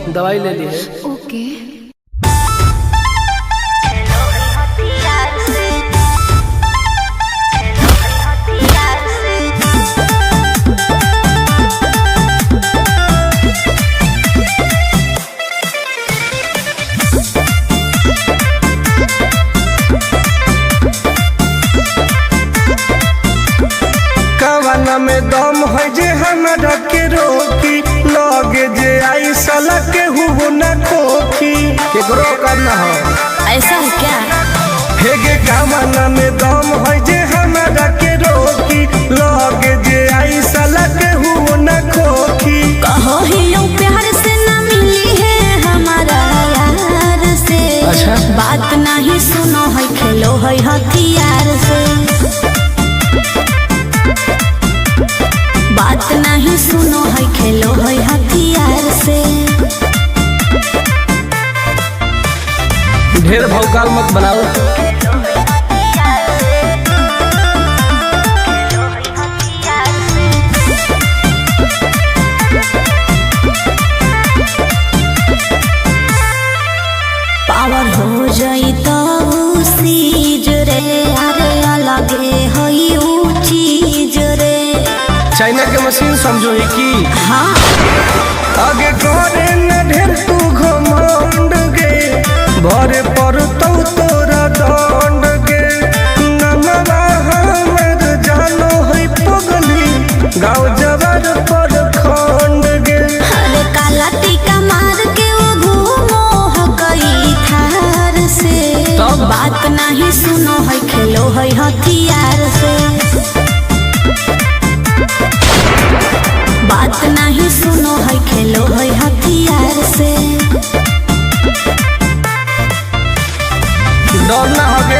दवाई ले ली है। ओके। में दम है जे हमरा के रोकी लगे जे आई साला के हुओ न खोखी केकरो करना हो ऐसा है क्या? हेगे कामना में दम है जे हमरा के रोकी लगे जे आई साला के हुओ न खोखी। कहो ही प्यार से न मिली है हमारा यार से। अच्छा? बात नहीं सुनो है खेलो है हथियार से। बात नहीं सुनो है खेलो है हथियार से। ढेर भौकाल मत बनाओ। पावर हो जाई तो सीज रे अरे अलगे हई ऊ चीज रे। चाइना के मशीन समझो ही की। हाँ आगे करे न ढेर तू घमंड गे भरे पर तो तोरा दंड गे नमवा हमर जानो है पगली गाँव जबर पर खंड गे। अरे काला टीका मार के वो घूमो हकई थार से। बात नहीं सुनो है खेलो है हथियार से। बात नहीं सुनो है खेलो है हथियार से। डर ना होगे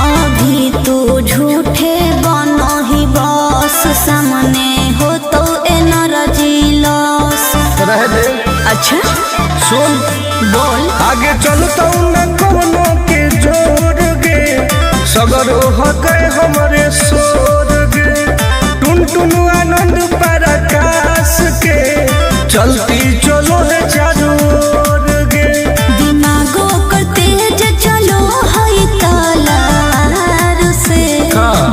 अभी तू झूठे बनो ही बस सामने हो तो एनर्जी लॉस रह दे। अच्छा सुन बोल। आगे चलता न कोनो के जोर गे सगर हके हमरे सोर गे टुन टुन आनंद पराकाश के चलती चलो है चारों ओर गे। दिमागो कर तेज चलो है तलवार से।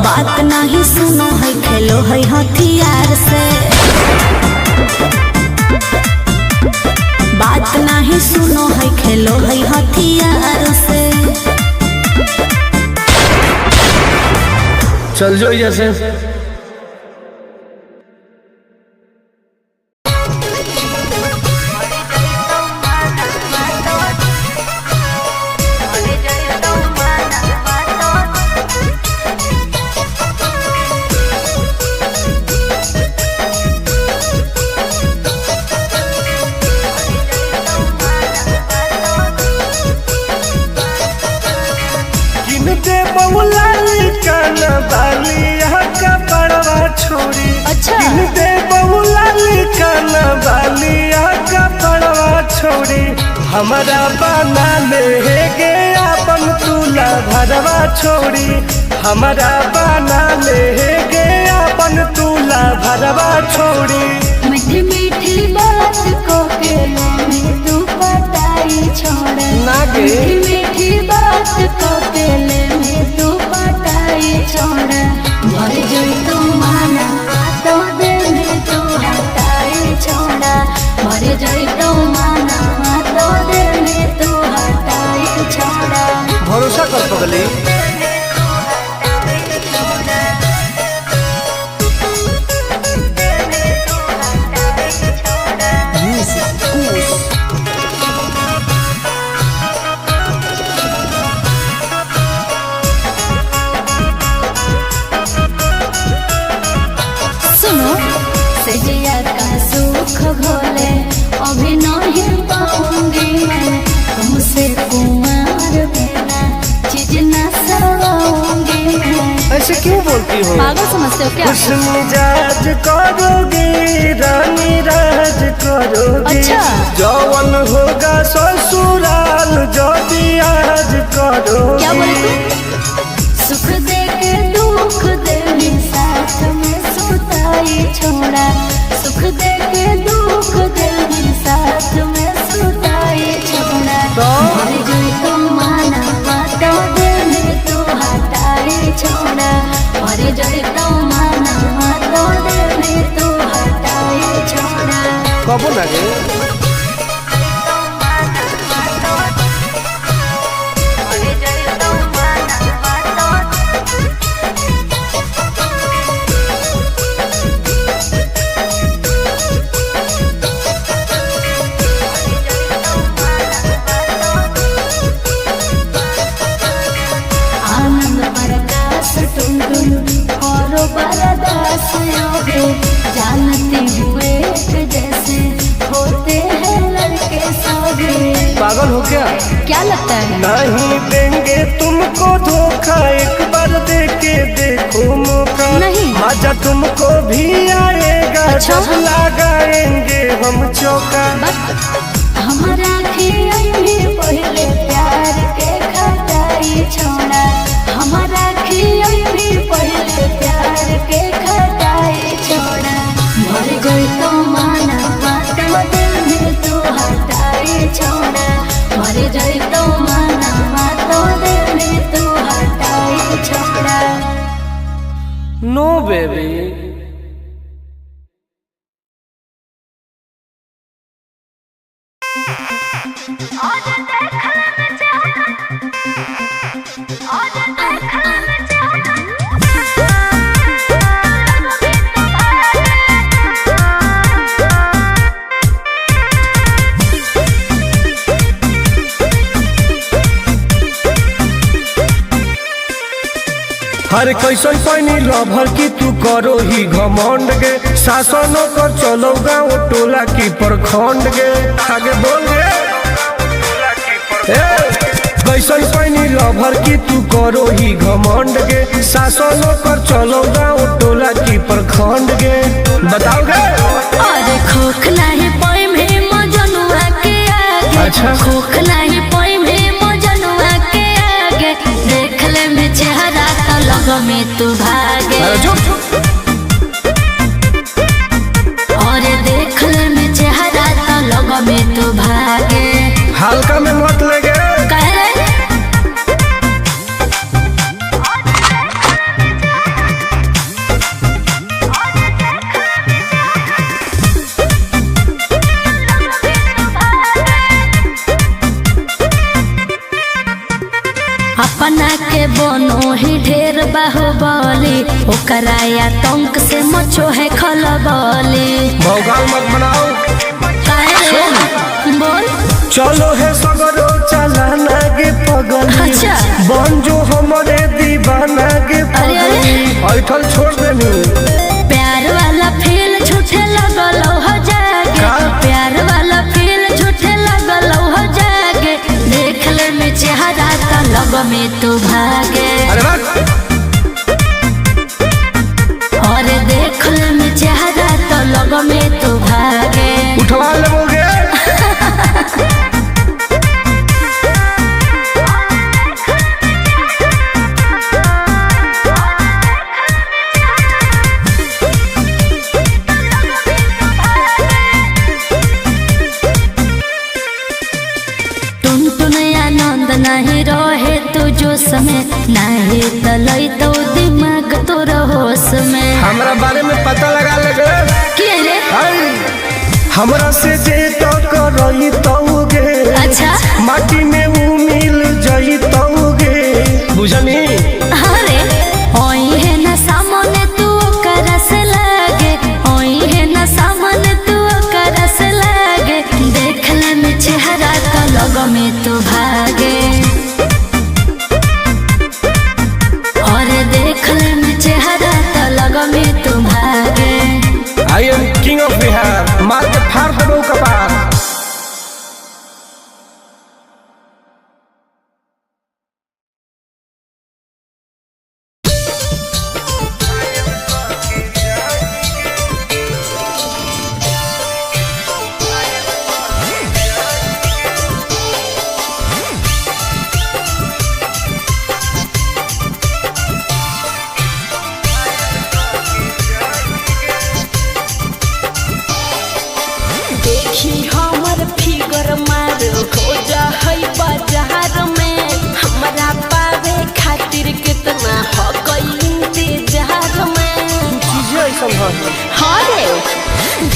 बात नहीं सुनो है खेलो है हथियार से। बात नहीं सुनो है खेलो है हथियार से। चल जो जैसे। छोड़ी अच्छा दे बहुला काना बालिया का पड़वा छोड़ी हमारा बना ले गे अपन तुला भरवा छोड़ी हमारा बना ले गे अपन तुला भरवा छोड़ी। मीठी मीठी बात को के में तू पटाई छोड़ ना गे मीठी मीठी बात को के में तू पटाई छोड़ मर जोई तू माना तो दे में तू हटाई छोड़ा मर जोई तू माना तो दे में तू हटाई छोड़ा। भरोसा कर पगली सकती हो। पागल समझते हो क्या? खुश मिजाज करोगी रानी राज करोगी। अच्छा। जौवन होगा ससुराल जो भी आज करोगी। क्या बोले तू? सुख दे के दुख दे साथ में सुताई छोड़ा। सुख दे के दुख दे साथ में सुताई छोड़ा। मर गई तो माना बातों दिल तू हटाई छोड़ा। मर गई तो माना बातों दिल तू हटाई छोड़ा। कबो लगे बरदास जानती हुए जैसे होते हैं लड़के सभी। पागल हो क्या? क्या लगता है? नहीं देंगे तुमको धोखा, एक बार दे के देखो मौका। नहीं। मजा तुमको भी आएगा। अच्छा। जब लगाएंगे हम चौका। हमारा भी पहले प्यार के खटाई छोड़ा। हमारा भी पहले प्यार के खटाई छोड़ा। मर गई तो माना बातों दिल में तू हटाई छोड़ा। मर गई तो माना बातों दिल में तू हटाई छोड़ा। नो बेबी। हर कैसन पैनी लभर की तू करो ही घमंड गे। शासनों कर चलो गाँव टोला की प्रखंड गे। आगे बोल गे। कैसन पैनी लभर की तू करो ही घमंड गे। शासनों कर चलो गाँव टोला की प्रखंड गे। बताओ गे। अरे खोखला है पाई में मजनुआ के आगे। अच्छा। खोखला है पाई में मजनुआ के आगे। देख ले में चेहरा तो लग में तू भागे। अरे चुप। और देख ले में चेहरा तो लग में तू भागे। हल्का में मत लगे। कह रहे अपना के बनो ही ढेर बाहुबली। ओकरा आतंक से मचो है खलबली। भौकाल मत बनाओ। बोल। चलो है सगरो चलाना गे पगली। अच्छा। बन जो हमारे दीवाना गे पगली। ऐठल छोड़ देनी। प्यार वाला फील झूठे लगल हो जागे। का? प्यार वाला फील झूठे लगल हो जागे। देख ले में चेहरा तो लग में तू भागे। अरे बात। और देख ले में चेहरा तो लग में तू भागे। उठवा लोगे। नहीं रहे तू जो समय नहीं तलई तो दिमाग तो होश में। हमरा बारे में पता लगा लगे। के रे? हमरा से जे तो करई तौगे। अच्छा। माटी में वो मिल जई तौगे। बुझनी। अरे ओई है ना सामने तू करस लागे। ओई है ना सामने तू करस लागे। देख ले में चेहरा तो लग में तू भागे। और देख ले में चेहरा तो लग में तू भागे। I am king of Bihar. मार के फाड़ देबो कपार। कहीं। हाँ रे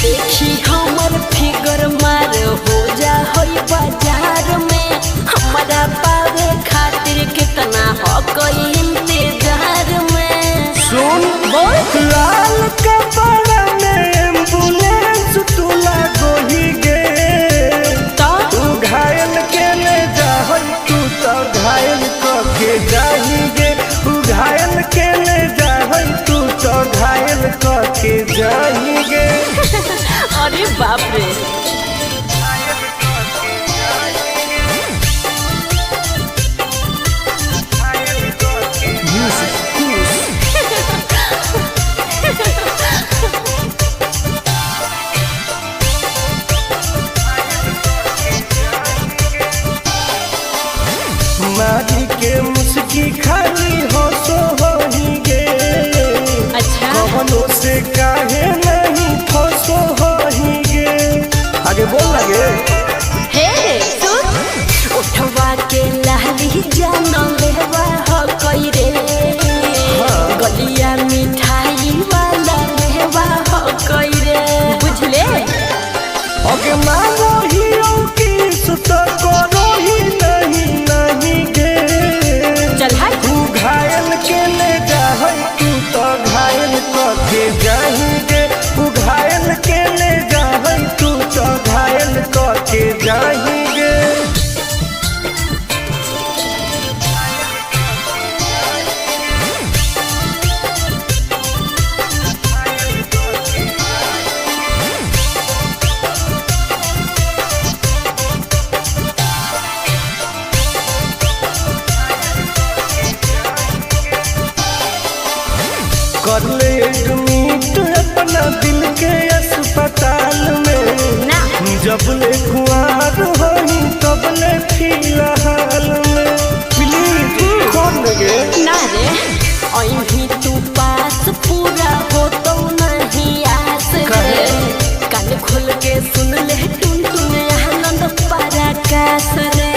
देखी हमर फिगर मार हो जा होई बाजार में हमारा पावे खातिर कितना हो कोई इंतजार में। सुन बोल लाल कपड़ा में एम्बुलेंस तू लागोही गे तो तू घायल के ले जाहई तू तो घायल के जाही गे तू घायल के ले जाहई तू तो घायल के जाही गे। अरे बाप रे मारी के मुस्की खाली हो सो होही गे अच्छा कवनों से काहे नहीं फसो होही गे। आगे बोल लगे हे सुन उठवा के लाली जानो लेवा हो कोई रे गलिया मिठाई वाला लेवा हो कोई रे बुझले। अगे मांगो ही किस तो करो ही नहीं गे चल हाय तू घायल के ले जाहई तू तो घायल के जाही गे तू घायल के ले जाहई तू तो घायल के जाही गे। कर ले एडमिट अपना दिल के अस्पताल में ना जब ले कुआर होही तब ले फिलहाल में प्लीज कौन लगे ना रे अहीं तू पास पूरा हो तो नहीं आस रे कान खोल के सुन ले टुन टुन आनंद पराकाश रे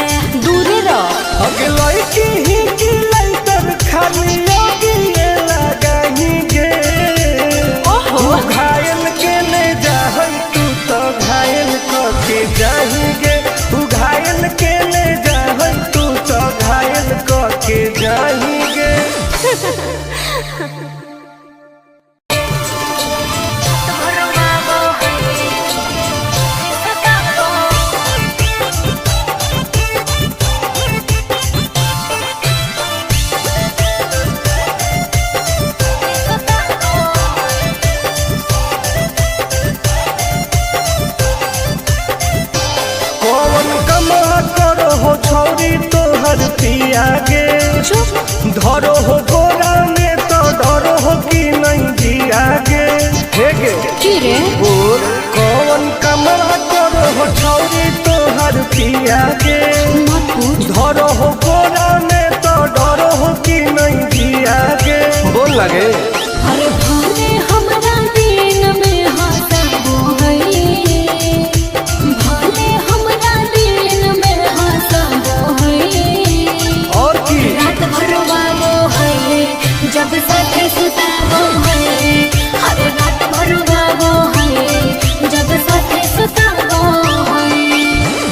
दूर रह अगे लड़की ही की लाइटर खाली योगी लगाही गे ओहो तू घायल के ले जाहई तू तो घायल के जाही गे तू घायल के ले जाहई तू तो घायल के जाही गे। कौन कमा करो हो छौरी तोहर पिया गे धरो हो गोरा में तो डरो हो कि नहीं जिया गे हे गे की रे बोल कौन कमा करो हो छौरी तोहर पिया गे मत पूछ धरो हो गोरा में तो डरो हो कि नहीं जिया गे बोल लगे अरे भले हमरा दिन में हंसबो है भले हमरा दिन में हंसबो है और की रात भर वाबो है जब साथे सुताबो है अरे रात भर वाबो है जब साथे सुताबो है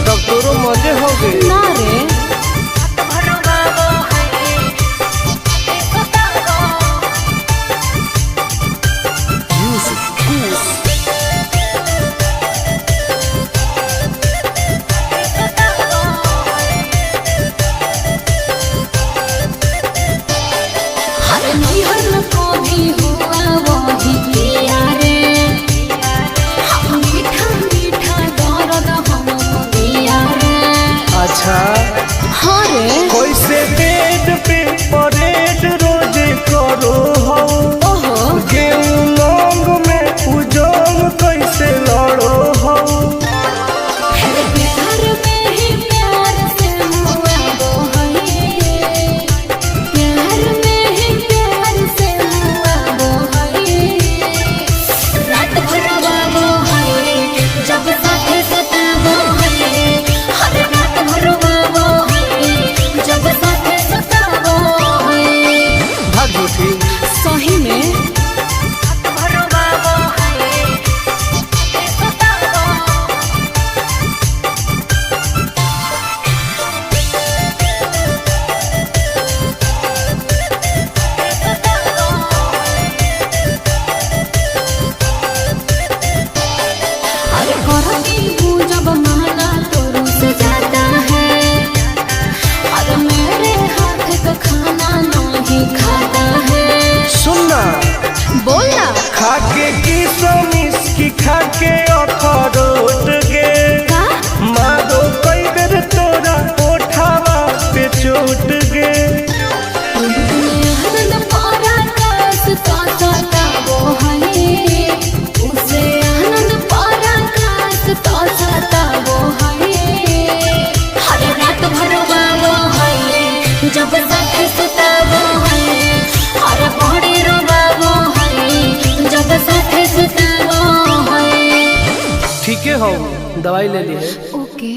तब तोरो मजे हो गए ना रे रात भर वाबो है सुताबो खाके किशमिश की खाके अखरोट गे मारो कई बेर तोरा ओठावा पे चोट गे। जब साथ सुताबो है और बड़े रोबाबो है जब साथ सुताबो है। ठीक है हो दवाई ले ली है। ओके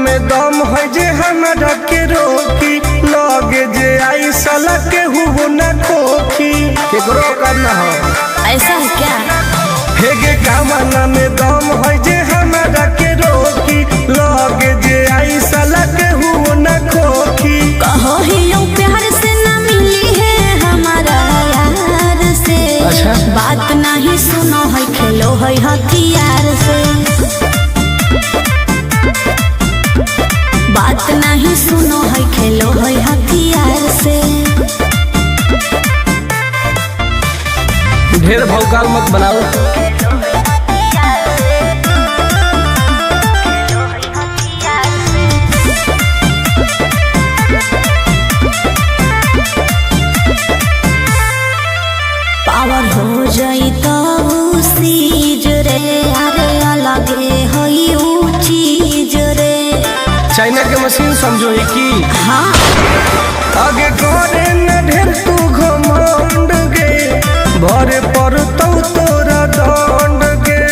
में दम है जे हमरा के रोकी लगे जे आई साला के हुबो न खोखी केकरो करना हो ऐसा है क्या? हेगे कामना में दम है जे हमरा के रोकी लगे जे आई साला के हुबो न खोखी। कहो ही यूं प्यार से ना मिली है हमारा यार से। अच्छा बात नहीं सुनो है खेलो है हथियार से। बात नहीं सुनो है खेलो है हथियार से। ढेर भौकाल मत बनाओ। पावर हो जाई तो सीज रे अरे अलगे है ऊ चीज रे। चाइना के मशीन समझो है कि हाँ आगे करे न ढेर तू घमंड गे भरे पर तो तोरा दंड गे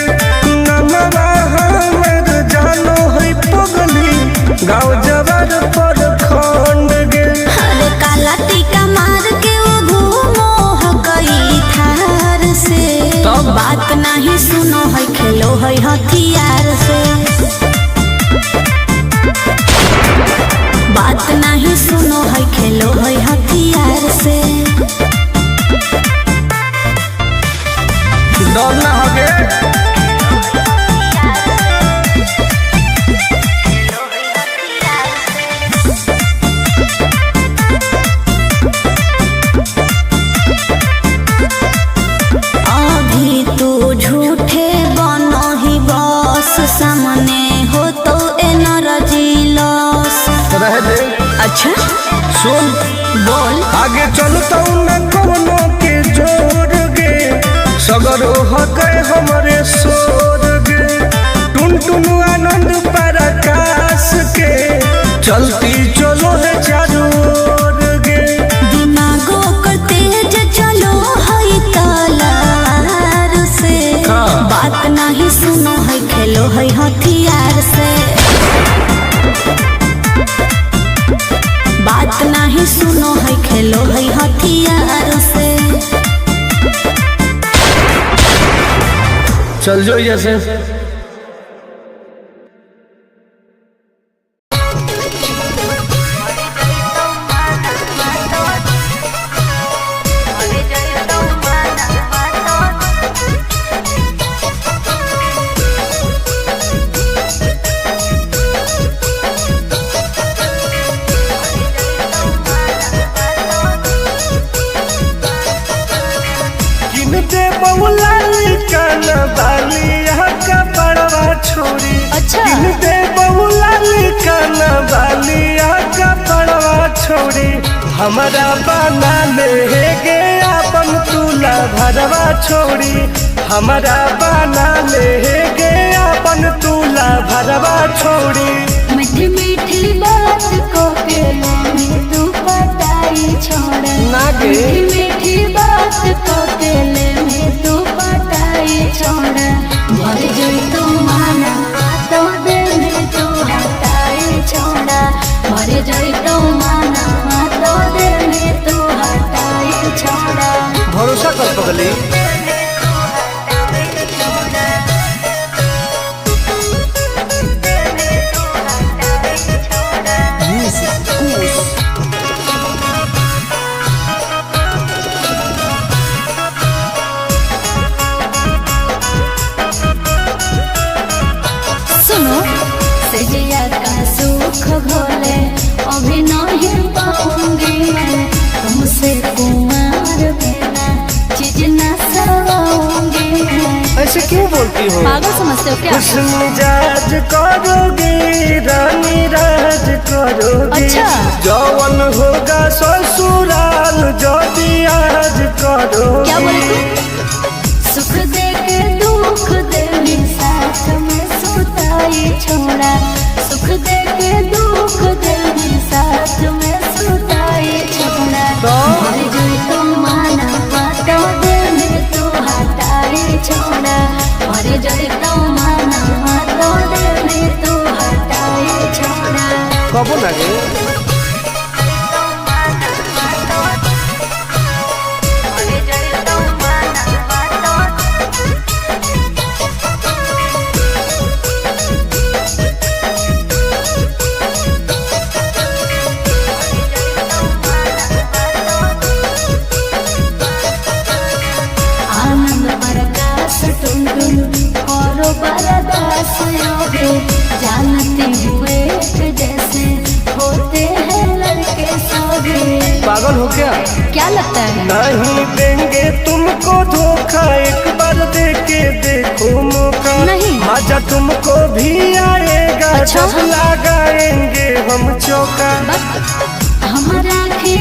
नमवा हमर जानो है पगली गाँव जवार पर खंड गे। अरे काला टीका मार के वो घूमो है कई थार से। तब बात नहीं सुनो है खेलो है हथियार से। बात नहीं सुनो है खेलो है हथियार से। डर ना होगे अभी तू झूठे बनो ही बस सामने हो तो एनर्जी लॉस। रह दे अच्छा सुन बोल आगे चलता न कोनो के जोर गे सगर हके हमरे सोर गे टुन टुन आनंद प्रकाश के चलती चलो है चारों ओर गे। दिमागो कर तेज चलो है तलार से। हाँ। बात नहीं सुनो है खेलो है हथियार से। बात नहीं सुनो है खेलो है हथियार से। चल जो जैसे किनते बहुला कान बालिया का पड़वा छोड़ी। अच्छा किनते बहुला कान बालिया का पड़वा छोड़ी हमारा बना ले गे अपन तुला भरवा छोड़ी हमारा बना ले गे अपन तुला भरवा छोड़ी। मीठी मीठी बात को के में तू पटाई छोड़ा। ना गे। मीठी मीठी बात को के में तू पटाई छोड़ा। भर जोई तू माना तो दे में तू हटाई छोड़ा। भर जोई तू माना तो दे में तू हटाई छोड़ा। भरोसा कर पगली। जाएगी हो। पागल समझते हो क्या? खुश मिजाज करोगे रानी राज करोगे। अच्छा। जौवन होगा ससुराल जो भी आज करोगे। क्या बोले तू? सुख दे के दुख दे साथ में सुताई छोड़ा। सुख दे के दुख दे साथ में सुताई छोड़ा। मर जोई तो माना बातो दे में तू हटाई छोड़ा। मर जोई तो माना बातो दे में तू हटाई छोड़ा। कबो लगे जानते हुए जैसे होते हैं लड़के सभी। पागल हो क्या? क्या लगता है? नहीं देंगे तुमको धोखा, एक बार दे के देखो मौका। नहीं। मजा तुमको भी आएगा। अच्छा? जब लगाएंगे हम चौका। हमारा भी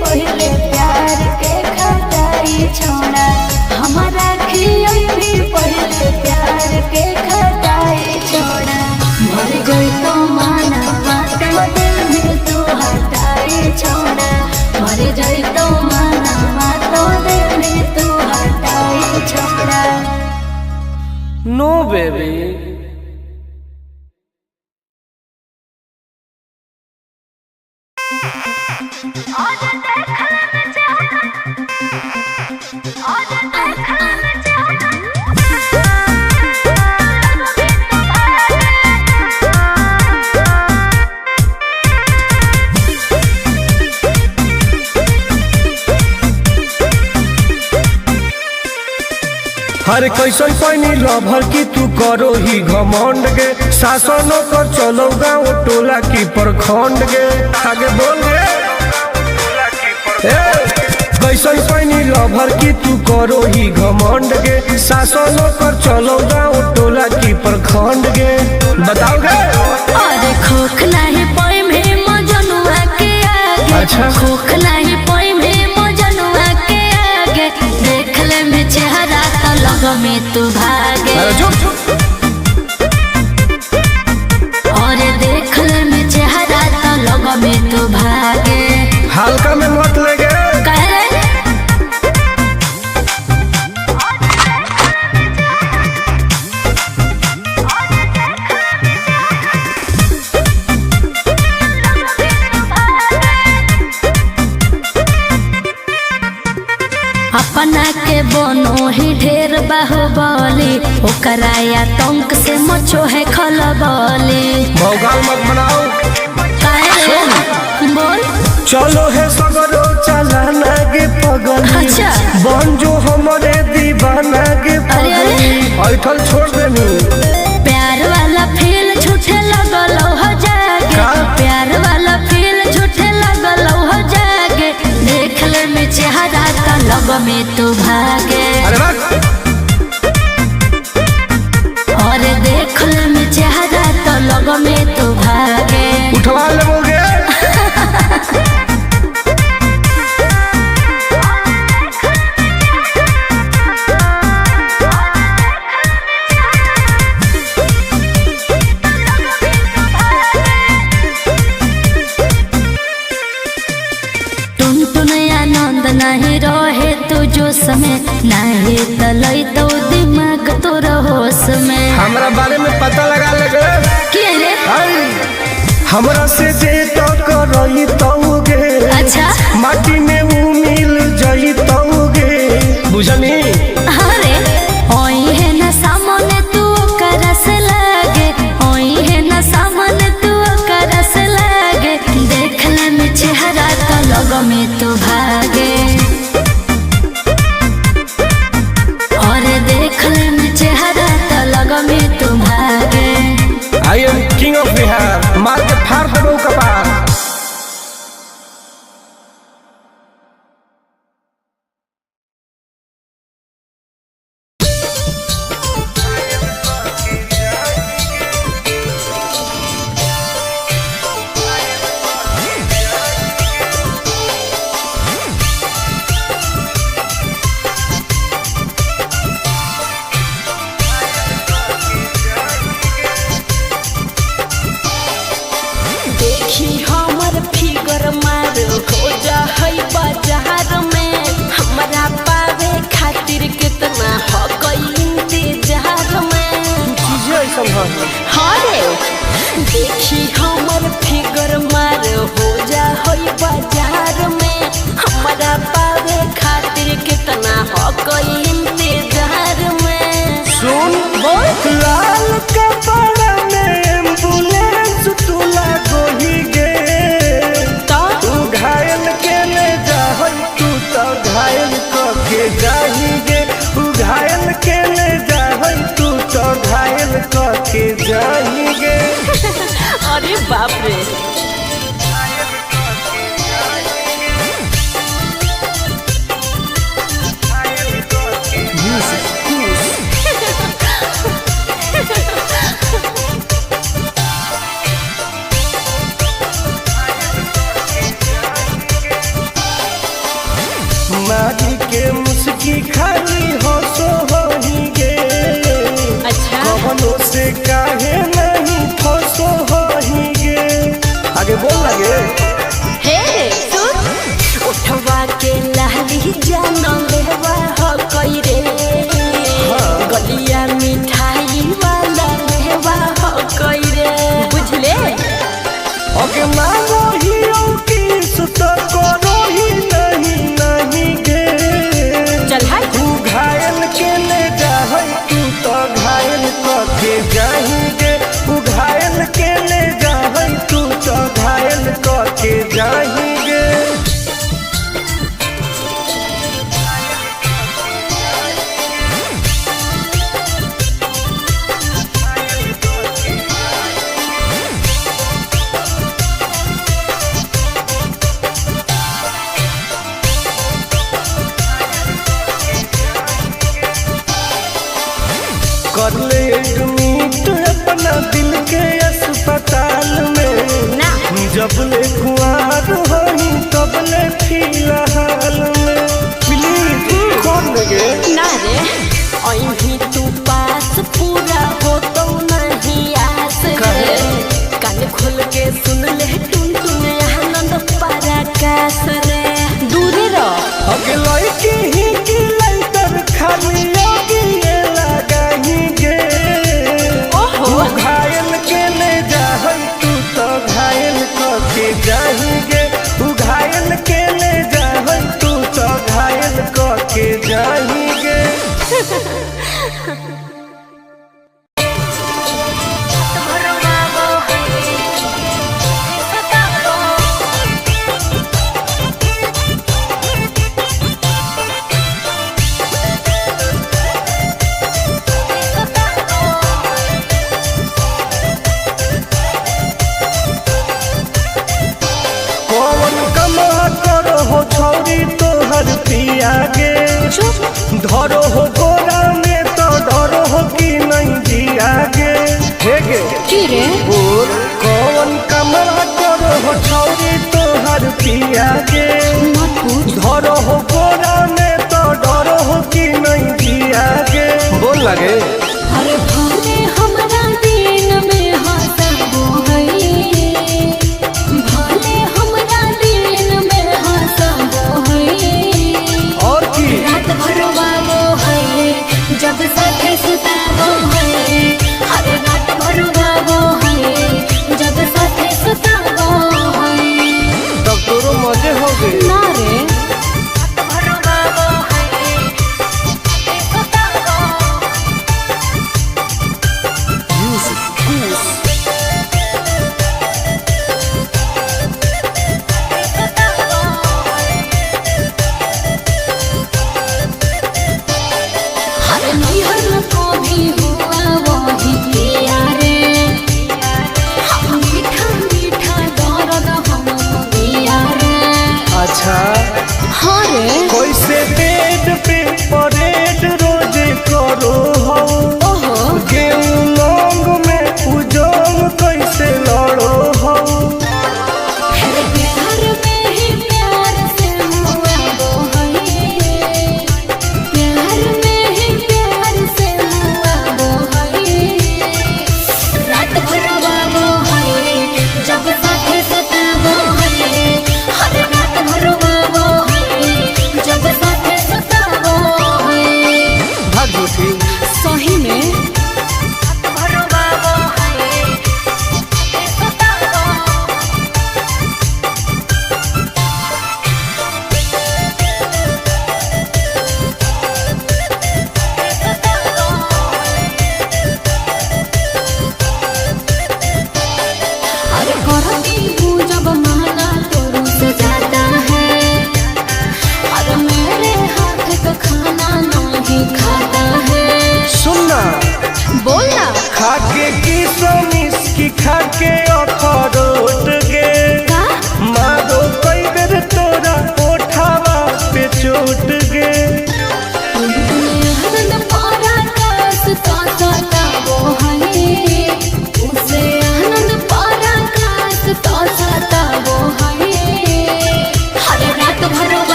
पहले प्यार के खटाई छोड़ा। हमारा भी पहले प्यार के खटाई छोड़ा। मर गई तो माना बातों दिल में तू हटाई छोड़ा। मर गई तो माना बातों दिल में तू हटाई छोड़ा। नो बेबी। हर कैसन पैनी लभर की तू करो ही घमंड गे। शासन कर चलो गाँव टोला की प्रखंड गे। आगे बोल गे। कैसन पैनी लभर की तू करो ही घमंड गे। शासन कर चलो गाँव टोला की प्रखंड गे। बताओ गे। अरे खोख नहीं पाई में मजनुआ के आगे। अच्छा। खोख नहीं पाई में मजनुआ के आगे। देख ले में चेहरा तो लग में तू भागे। अरे चुप। और देख ले में चेहरा तो लग में तू भागे। हल्का में मत ले गे। कह रे अपना के बनो ही ढेर बाहुबली। ओकरा आतंक से मचो है खलबली। भौकाल मत बनाओ। काहे रे? बोल। चलो है सगरो चलाना गे पगली। अच्छा। बन जो हमारे दीवाना गे अरे, अरे। पगली। ऐठल छोड़ देनी। प्यार वाला फील झूठे लगल हो जागे। का? प्यार वाला फील झूठे लगल हो जागे। देख ले में चेहरा तो लग में तू भागे। अरे बात। और देख ले में चेहरा तो लग में तू भागे। उठवा ले बोगे। नहीं रहे तू जो समय नहीं तलई तो दिमाग तो होश में। हमरा बारे में पता लगा लगे। क्या रे? हमरा से जे तो करई तौगे। अच्छा। माटी में वो मिल जाई तौगे। बुझनी। अरे ओई है ना सामने तू करस लागे। ओई है ना सामने तू करस लागे। देख ले में चेहरा तो लग में तू भागे। और देख ले में चेहरा तो लग में तू भागे। I am king of Bihar. मार के फाड़ दो कपार। देखी हमर फिगर मार हो जा है बाजार में हमरा पावे खातिर कितना हो गई इंतजार में चीजें ऐसा है हरे देखी हमर फिगर मार हो जा है बाजार में हमरा पावे खातिर कितना हो गई इंतजार में सुन बोल लाल कपड़ा में एम्बुलेंस तुला गोही गे तो तू घायल के ले जाहई तू तो घायल के जाही गे तू घायल के ले जाहई तू तो घायल के जाही गे अरे बाप रे मारी के मुस्की खाली हो सो होही गे अच्छा कवनो से काहे नहीं फसो होही गे आगे बोल लगे हे सुन उठवा के लहली जान लेवा हो कई रे गलिया मिठाई वाला लेवा हो कई रे बुझले ओके मांगो ही की सुत करो ही नहीं गे चल हाय तू घायल के ले जाहई तू तो घायल के जाही गे तू घायल के ले जाहई तू तो घायल के जाही गे कर ले एडमिट अपना दिल के अस्पताल में ना जब ले कुआर होही तब ले फिलहाल में प्लीज कौन लगे ना रे अहीं तू पास पूरा हो तो नहीं आस रे कान खोल के सुन ले टुन टुन आनंद पराकाश रे दूर रह अगे लड़की ही की लइतर खाली योगी ये लगाही गे ओहो तू घायल के ले जाहई तू तो घायल के जाही गे तू घायल के ले जाहई तू तो घायल के जाही गे कौन कमा करो हो छौरी तोहर पिया गे धरो हो गोरा में तो डरो हो कि नहीं जिया गे हे गे की रे बोल कौन कमा करो हो छौरी तोहर पिया गे मत पूछ धरो हो गोरा में तो डरो हो कि नहीं जिया गे बोल लगे अरे भले हमरा दिन में हंसबो है भले हमरा दिन में हंसबो है और की रात भर वालो है जब साथे सुताबो है अरे रात भर वालो है जब साथे सुता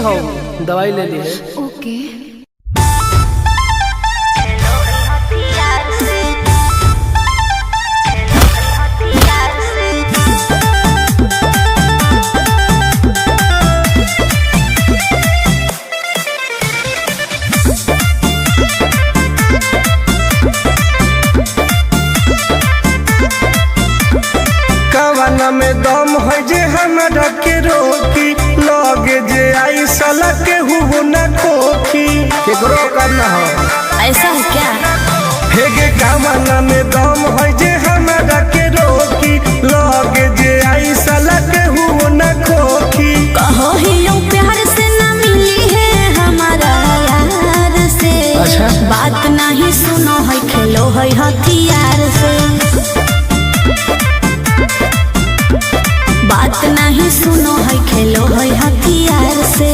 हो दवाई ले लिए। ओके। कवाना में दम है जे हमरा के रोकी, लगे जे आई साला के हुबो ना खोखी। केकरो करना हो ऐसा है क्या? हेगे कवाना में दम है जे हमरा के रोकी, लगे जे आई साला के हुबो ना खोखी। कहो ही लो प्यार से ना मिली है हमारा यार से। अच्छा। बात नहीं सुनो है खेलो है हथियार से। बात नहीं सुनो है खेलो है हथियार से।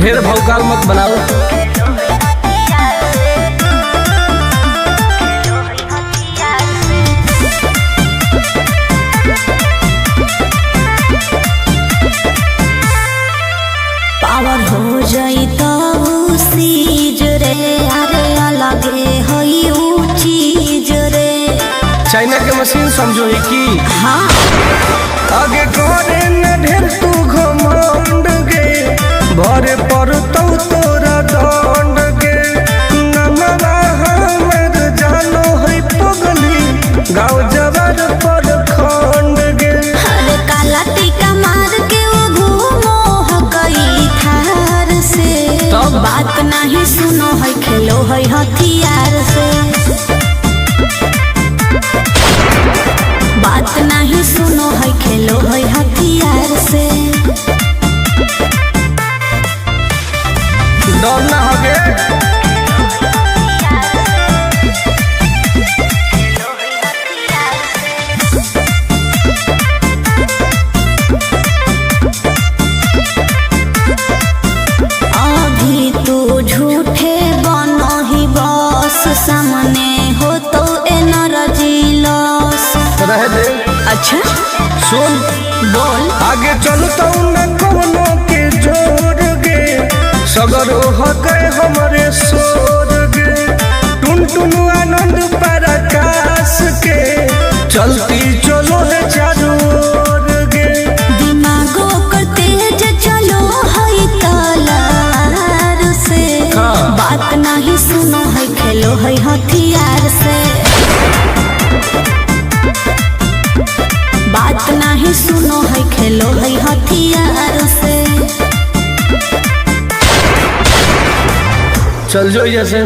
ढेर भौकाल मत बनाओ। पावर हो जाई तो सीज रे, अरे अलगे होई ऊ चीज रे। चाइना के मशीन समझो ही की। हाँ। आगे करे न ढेर तू घमंड गे, भरे पड़तौ तोरा दंड गे। नमवा हमर जानो है पगली, गाँव जबर पर खंड गे। अरे काला टीका मार के वो घूमो हकई थार से। तब? बात नहीं सुनो है खेलो है हथियार से। बात नहीं सुनो है खेलो है हथियार से। डर ना होगे अभी तू झूठे बनो ही बस, सामने हो तो एनर्जी लॉस। रह दे। अच्छा सुन बोल। आगे चलतौ न कोनो के जोर गे, सगर हके हमरे सोर गे। टुन टुन आनंद पराकाश के, चलती चलो है चारू ओर गे। दिमागो कर तेज चलो है तलवार से। हाँ। बात नहीं सुनो है खेलो है हथियार से। बात नहीं सुनो है खेलो है हथियार से। चल जो जैसे।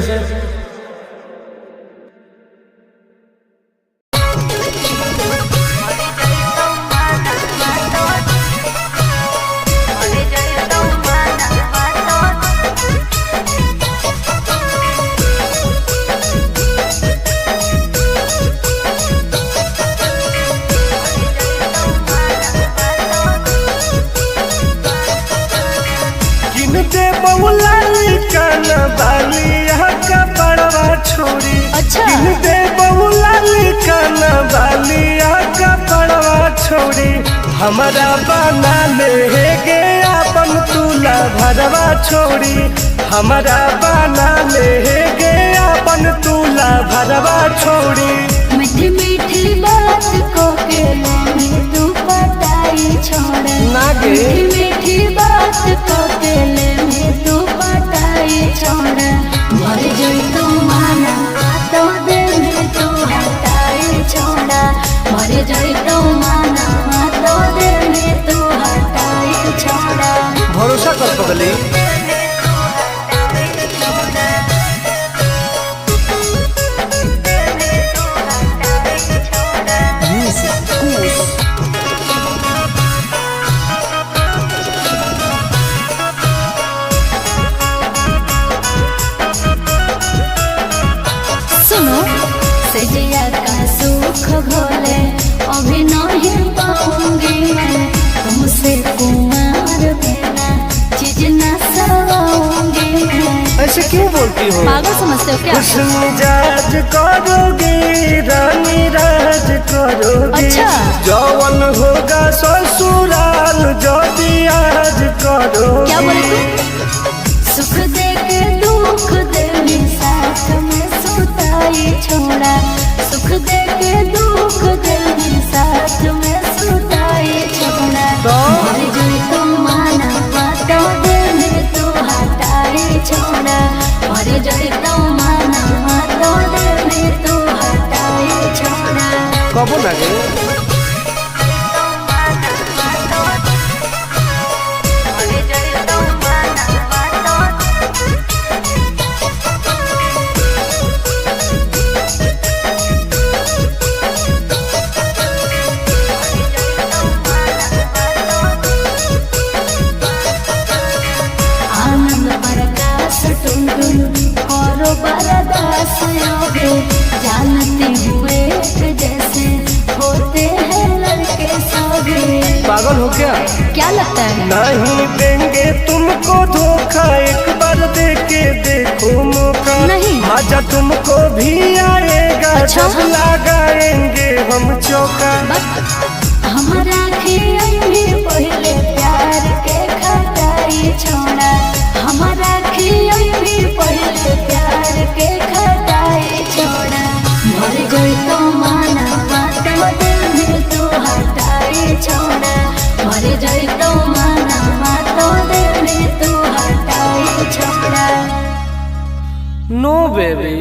किनते बहुलाली कान बाली का बड़वा छोड़ी। अच्छा। किनते बहुलाली कान बाली का बड़वा छोड़ी। हमारा बना ले गे अपन तुला भरवा छोड़ी। हमारा बना ले गे अपन तुला भरवा छोड़ी। मीठी मीठी बात को के में तू पटाई छोड़। नागे। मीठी मीठी बात को के में तू पटाई छोड़। मर जाई तू माना तो दे में तू हटाई छोड़ा। मर जाई तू माना तो दे में तू हटाई छोड़ा। भरोसा कर पगली। सुनो सजिया का सुख भोले अभी नहीं पाऊंगी मैं तुमसे कुमार बिना चीज न क्यों बोलती हो? पागल समझते हो क्या? खुश मिजाज करोगे रानी राज करोगे। अच्छा। जौवन होगा ससुराल जो आज करोगे। क्या बोले तू? सुख दे के दुख दे साथ में सुताई छोड़ा, सुख दे के दुख दे साथ में सुताई छोड़ा। मर जाए तो माना बातों दे में तू हटाई छोड़ा, मर जाए तो माना बातों दे में तू हटाई छोड़ा। कबो लगे जानते हुए जैसे होते हैं लड़के सभी। पागल हो क्या? क्या लगता है? नहीं देंगे तुमको धोखा, एक बार दे के देखो मौका। नहीं। मजा तुमको भी आएगा। अच्छा। जब लगाएंगे हम चौका। हमारा भी पहले प्यार के खटाई छोड़ा, हमारा भी पहले प्यार के खटाई छोड़ा। मर गई तो माना बातों दिल में तू हटाई छोड़ा, मर गई तो माना बातों दिल में तू हटाई छोड़ा। नो बेबी।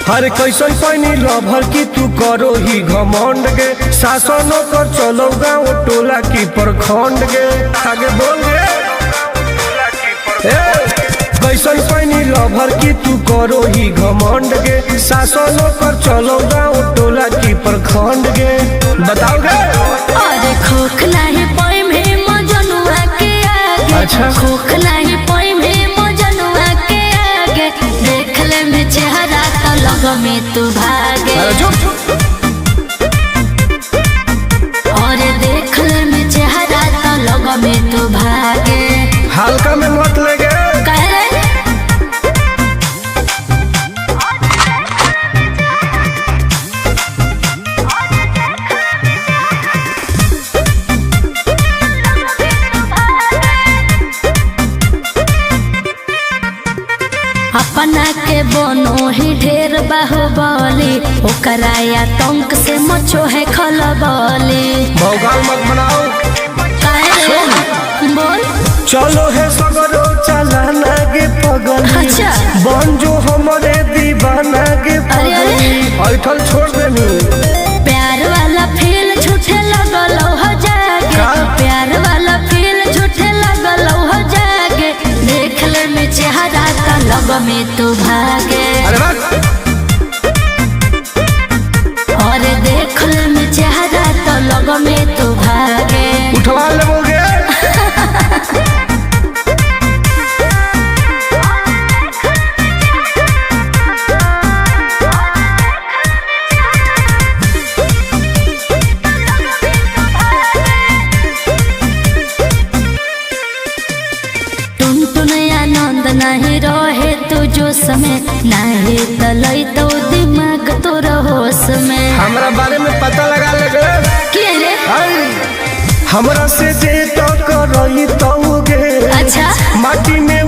हर कैसन पानी लभर की तू करो ही घमंड गे। शासनों कर चलो गाँव टोला की प्रखंड गे। आगे बोल गे। कैसन पानी लभर की तू करो ही घमंड गे। शासनों कर चलो गाँव टोला की प्रखंड गे। बताओ गे। अरे खोखला ही पाई में मजनुआ के आगे। अच्छा। खोखला ही पाई में मजनुआ के आगे। देख ले में चेहरा तो लग में तू भागे। और देख ले में चेहरा तो लग में तू भागे। हल्का में मत लगे। कह रहे अपना के बनो ही ढेर बाहुबली, ओकरा आतंक से मचो है खलबली। भौकाल मत बनाओ। बोल। चलो है सगरो चलाना गे पगल। अच्छा। बन जो हमारे दीवाना गे पगल। ऐठल छोड़ देनी। प्यार वाला फील झूठे लगल हो जागे। का? प्यार वाला फील झूठे लगल हो जागे। देख ले में चेहरा का लग में तू भागे। अरे बात। और देख ले में चेहरा तो लग में तू भागे। उठवा लोगे। नहीं रहे तू जो समय नहीं तलई तो दिमाग तो होश में। हमरा बारे में पता लगा लगे। के रे? हमरा से जे तो करई तो गे। अच्छा। माटी में